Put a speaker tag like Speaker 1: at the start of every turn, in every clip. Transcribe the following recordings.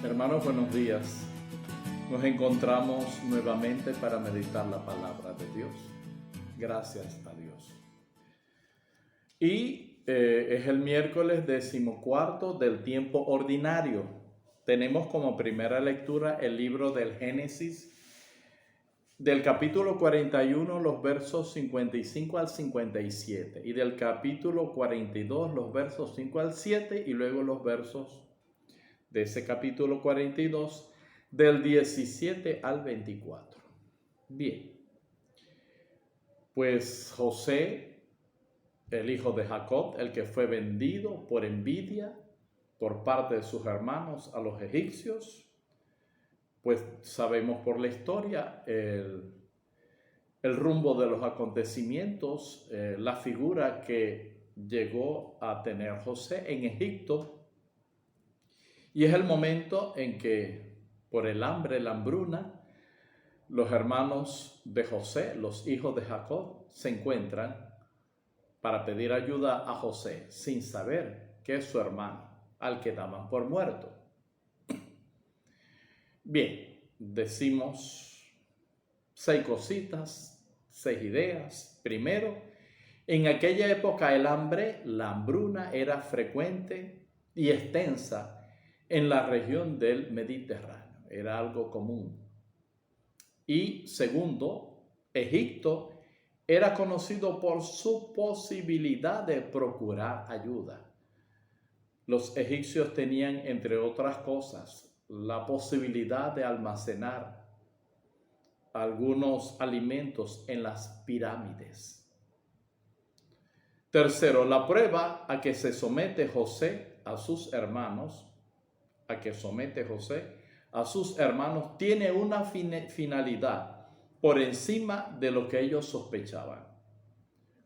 Speaker 1: Hermanos, buenos días. Nos encontramos nuevamente para meditar la palabra de Dios. Gracias a Dios. Y es el miércoles 14 del tiempo ordinario. Tenemos como primera lectura el libro del Génesis, del capítulo 41, los versos 55 al 57, y del capítulo 42, los versos 5 al 7, y luego los versos de ese capítulo 42, del 17 al 24. Bien, pues José, el hijo de Jacob, el que fue vendido por envidia por parte de sus hermanos a los egipcios, pues sabemos por la historia el rumbo de los acontecimientos, la figura que llegó a tener José en Egipto. Y es el momento en que, por el hambre, la hambruna, los hermanos de José, los hijos de Jacob, se encuentran para pedir ayuda a José, sin saber que es su hermano, al que daban por muerto. Bien, decimos 6 cositas, 6 ideas. Primero, en aquella época el hambre, la hambruna, era frecuente y extensa en la región del Mediterráneo. Era algo común. Y segundo, Egipto era conocido por su posibilidad de procurar ayuda. Los egipcios tenían, entre otras cosas, la posibilidad de almacenar algunos alimentos en las pirámides. Tercero, la prueba a que se somete José a sus hermanos, tiene una finalidad por encima de lo que ellos sospechaban,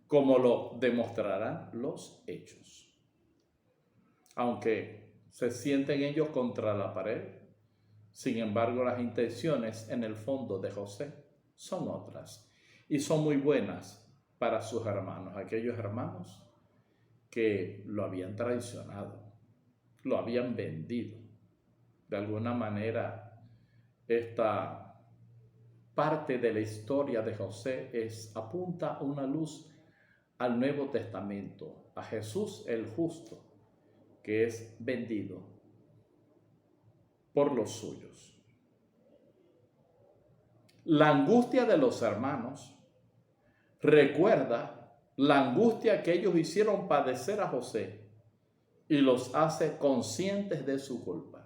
Speaker 1: como lo demostrarán los hechos. Aunque se sienten ellos contra la pared, sin embargo las intenciones en el fondo de José son otras y son muy buenas para sus hermanos, aquellos hermanos que lo habían traicionado, lo habían vendido. De alguna manera, esta parte de la historia de José apunta una luz al Nuevo Testamento, a Jesús el justo, que es vendido por los suyos. La angustia de los hermanos recuerda la angustia que ellos hicieron padecer a José y los hace conscientes de su culpa.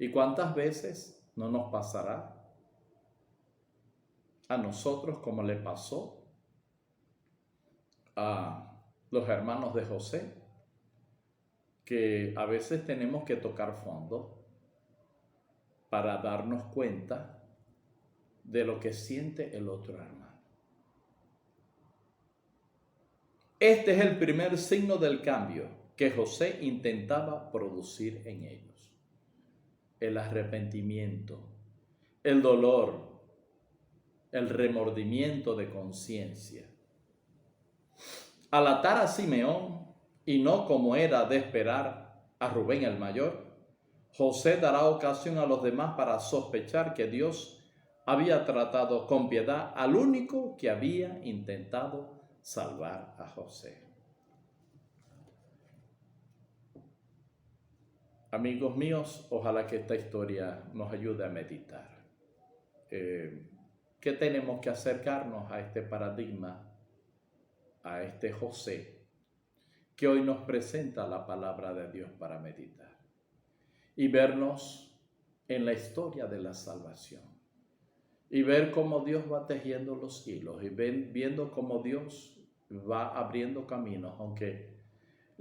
Speaker 1: ¿Y cuántas veces no nos pasará a nosotros como le pasó a los hermanos de José? Que a veces tenemos que tocar fondo para darnos cuenta de lo que siente el otro hermano. Este es el primer signo del cambio que José intentaba producir en ellos. El arrepentimiento, el dolor, el remordimiento de conciencia. Al atar a Simeón, y no como era de esperar a Rubén el mayor, José dará ocasión a los demás para sospechar que Dios había tratado con piedad al único que había intentado salvar a José. Amigos míos, ojalá que esta historia nos ayude a meditar. ¿Qué tenemos que acercarnos a este paradigma, a este José, que hoy nos presenta la palabra de Dios para meditar? Y vernos en la historia de la salvación. Y ver cómo Dios va tejiendo los hilos. Y viendo cómo Dios va abriendo caminos, aunque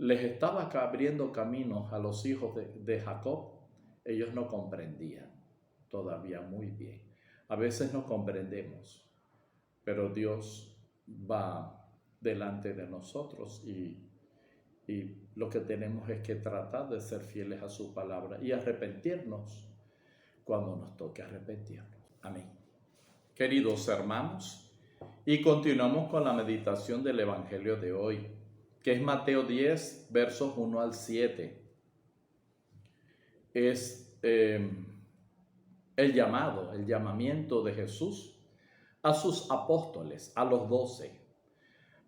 Speaker 1: les estaba abriendo caminos a los hijos de Jacob, ellos no comprendían todavía muy bien. A veces no comprendemos, pero Dios va delante de nosotros y lo que tenemos es que tratar de ser fieles a su palabra y arrepentirnos cuando nos toque arrepentirnos. Amén. Queridos hermanos, y continuamos con la meditación del Evangelio de hoy, que es Mateo 10, versos 1 al 7. Es el llamamiento de Jesús a sus apóstoles, a los 12.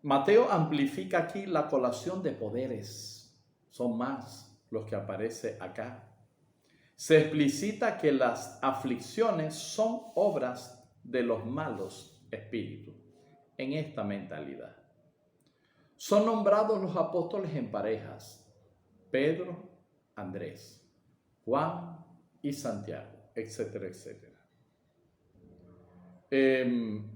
Speaker 1: Mateo amplifica aquí la colación de poderes. Son más los que aparece acá. Se explicita que las aflicciones son obras de los malos espíritus en esta mentalidad. Son nombrados los apóstoles en parejas: Pedro, Andrés, Juan y Santiago, etcétera, etcétera.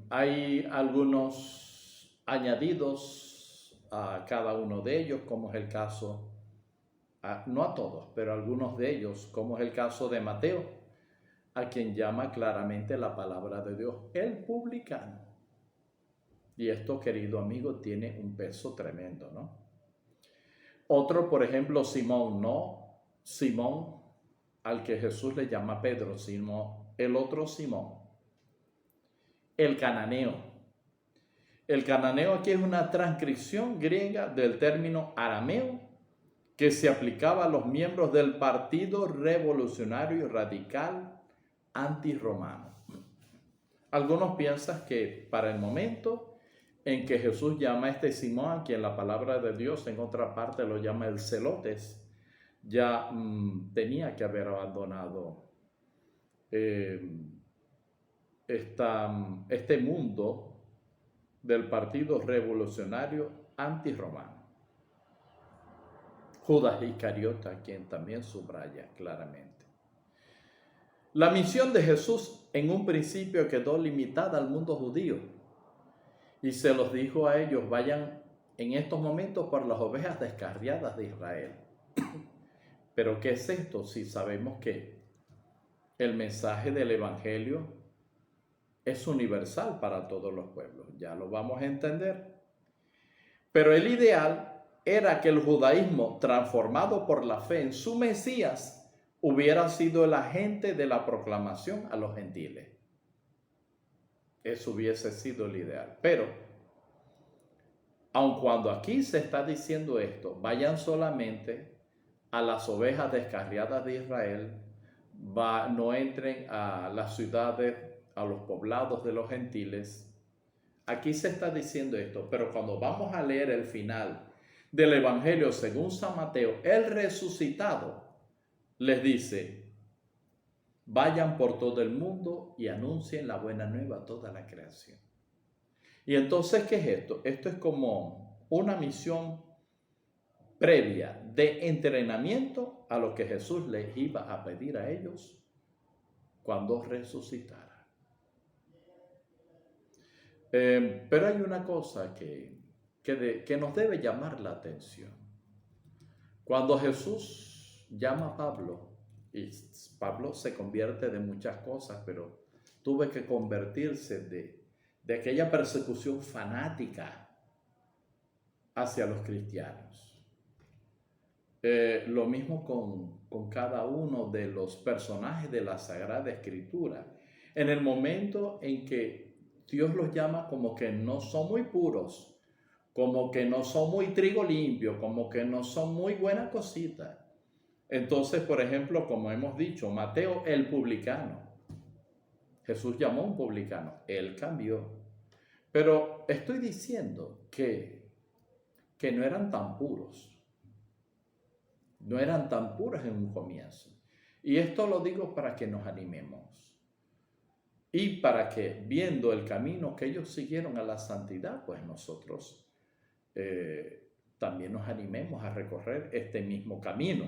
Speaker 1: Hay algunos añadidos a cada uno de ellos, como es el caso, no a todos, pero algunos de ellos, como es el caso de Mateo, a quien llama claramente la palabra de Dios el publicano. Y esto, querido amigo, tiene un peso tremendo, ¿no? Otro, por ejemplo, Simón, no Simón al que Jesús le llama Pedro, sino el otro Simón, el cananeo. El cananeo aquí es una transcripción griega del término arameo que se aplicaba a los miembros del Partido Revolucionario Radical Antirromano. Algunos piensan que para el momento en que Jesús llama a este Simón, a quien la palabra de Dios en otra parte lo llama el celotes, ya tenía que haber abandonado este mundo del Partido Revolucionario Antirromano. Judas Iscariota, quien también subraya claramente. La misión de Jesús en un principio quedó limitada al mundo judío y se los dijo a ellos: vayan en estos momentos por las ovejas descarriadas de Israel. Pero ¿qué es esto? Si sabemos que el mensaje del Evangelio es universal para todos los pueblos, ya lo vamos a entender. Pero el ideal era que el judaísmo, transformado por la fe en su Mesías, hubiera sido el agente de la proclamación a los gentiles. Eso hubiese sido el ideal. Pero, aun cuando aquí se está diciendo esto, vayan solamente a las ovejas descarriadas de Israel, no entren a las ciudades, a los poblados de los gentiles. Aquí se está diciendo esto, pero cuando vamos a leer el final del Evangelio según San Mateo, el resucitado les dice: vayan por todo el mundo y anuncien la buena nueva a toda la creación. Y entonces, ¿qué es esto? Esto es como una misión previa de entrenamiento a lo que Jesús les iba a pedir a ellos cuando resucitara. Pero hay una cosa que nos debe llamar la atención. Cuando Jesús llama a Pablo, y Pablo se convierte de muchas cosas, pero tuvo que convertirse de aquella persecución fanática hacia los cristianos. Lo mismo con cada uno de los personajes de la Sagrada Escritura. En el momento en que Dios los llama como que no son muy puros, como que no son muy trigo limpio, como que no son muy buena cosita. Entonces, por ejemplo, como hemos dicho, Mateo el publicano. Jesús llamó a un publicano, él cambió. Pero estoy diciendo que no eran tan puros. No eran tan puros en un comienzo. Y esto lo digo para que nos animemos. Y para que, viendo el camino que ellos siguieron a la santidad, pues nosotros también nos animemos a recorrer este mismo camino.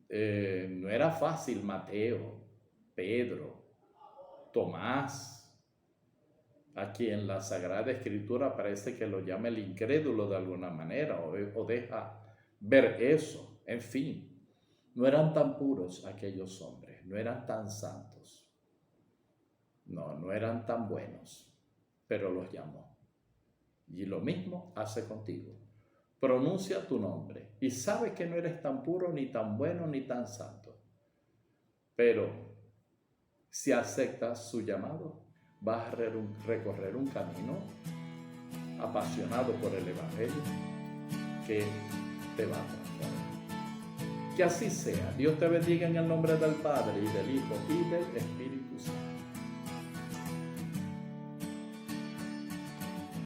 Speaker 1: No era fácil Mateo, Pedro, Tomás, a quien la Sagrada Escritura parece que lo llama el incrédulo de alguna manera o deja ver eso. En fin, no eran tan puros aquellos hombres, no eran tan santos. No eran tan buenos, pero los llamó. Y lo mismo hace contigo. Pronuncia tu nombre y sabe que no eres tan puro, ni tan bueno, ni tan santo. Pero si aceptas su llamado, vas a recorrer un camino apasionado por el Evangelio que te va a transformar. Que así sea. Dios te bendiga en el nombre del Padre y del Hijo y del Espíritu